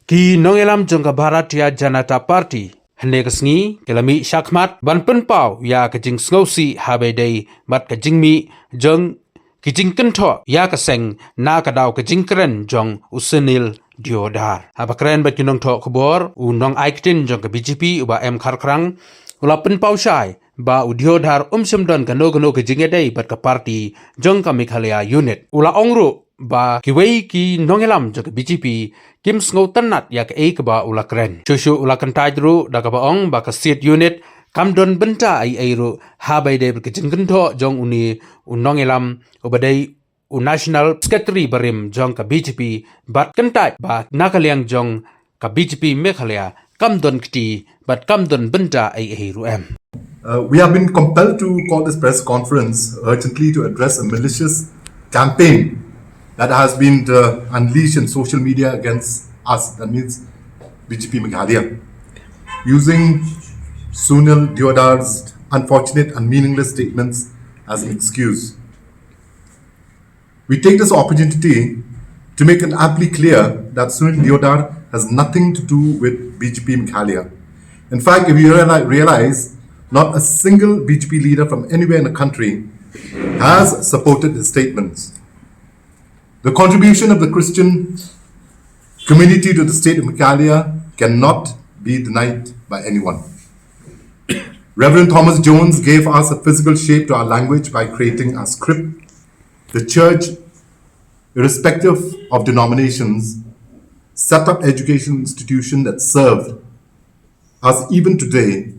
Ki Nongialam jongka Bharatiya Janata Party Hanegasngi kelami Shakmat ban penpau ya ka jing sngosi habedei mat ka jingmi jong ki jingkynthoh ya ka seng na ka daw ka jingkren jong Sunil Deodhar habakren bat kinongthoh khobor u nong aiktin jong ka BJP uba em kharkrang ula penpau shai ba u Deodhar semdon ka no ka jingedei bat ka party jong ka Meghalaya unit ula ongru ba kiwei ki Nongialam jong ka BJP kim sngo tanat yak ek ba ulakren shushu ulakan tajdru da ka baong ba ka seat unit kamdon benta ai ru habai de ka jingkynthoh jong uni Nongialam obadai national secretary barim jong ka BJP bat kantai ba nakaliang jong ka BJP Meghalaya kamdon kti bat kamdon benta ai ru em. We have been compelled to call this press conference urgently to address a malicious campaign that has been unleashed in social media against us, that means BJP Meghalaya, using Sunil Deodhar's unfortunate and meaningless statements as an excuse. We take this opportunity to make it amply clear that Sunil Deodhar has nothing to do with BJP Meghalaya. In fact, if you realize, not a single BJP leader from anywhere in the country has supported his statements. The contribution of the Christian community to the state of Meghalaya cannot be denied by anyone. Reverend Thomas Jones gave us a physical shape to our language by creating a script. The church, irrespective of denominations, set up education institutions that serve us even today,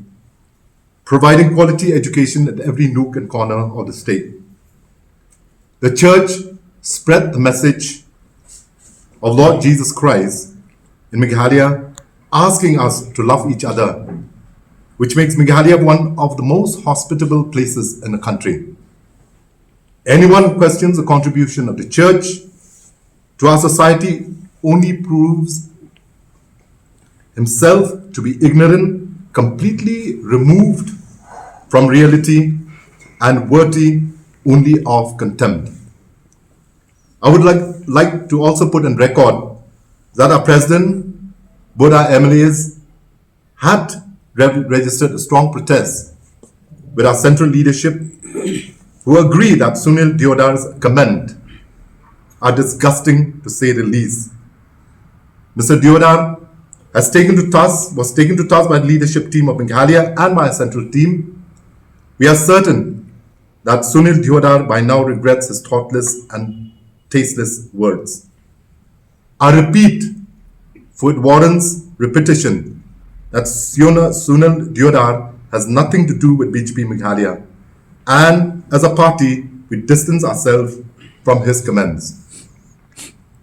providing quality education at every nook and corner of the state. The church spread the message of Lord Jesus Christ in Meghalaya, asking us to love each other, which makes Meghalaya one of the most hospitable places in the country. Anyone who questions the contribution of the church to our society only proves himself to be ignorant, completely removed from reality, and worthy only of contempt. I would like to also put on record that our president, both our MLAs, had registered a strong protest with our central leadership, who agree that Sunil Deodhar's comments are disgusting to say the least. Mr. Deodhar was taken to task by the leadership team of Meghalaya and by our central team. We are certain that Sunil Deodhar by now regrets his thoughtless and tasteless words. I repeat, for it warrants repetition, that Sunil Deodhar has nothing to do with BJP Meghalaya, and as a party, we distance ourselves from his comments.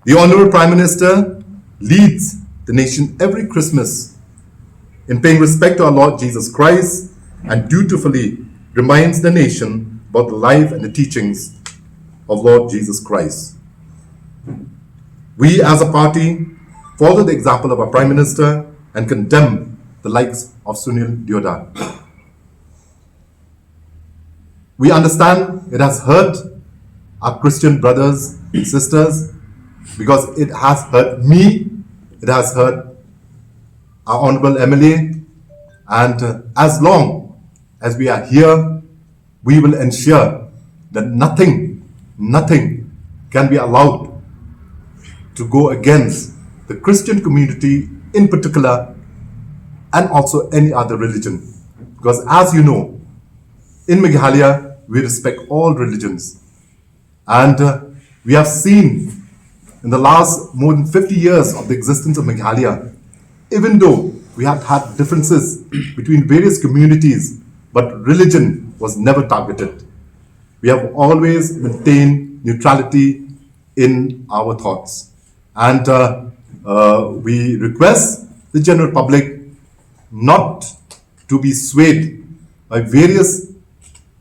The Honourable Prime Minister leads the nation every Christmas in paying respect to our Lord Jesus Christ and dutifully reminds the nation about the life and the teachings of Lord Jesus Christ. We as a party follow the example of our Prime Minister and condemn the likes of Sunil Deodhar. We understand it has hurt our Christian brothers and sisters because it has hurt me, it has hurt our Honourable MLA, and as long as we are here, we will ensure that nothing can be allowed to go against the Christian community in particular, and also any other religion. Because as you know, in Meghalaya, we respect all religions. And we have seen in the last more than 50 years of the existence of Meghalaya, even though we have had differences between various communities, but religion was never targeted. We have always maintained neutrality in our thoughts. And we request the general public not to be swayed by various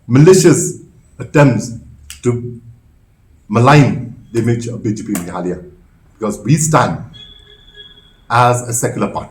malicious attempts to malign the image of BJP Meghalaya, because we stand as a secular party.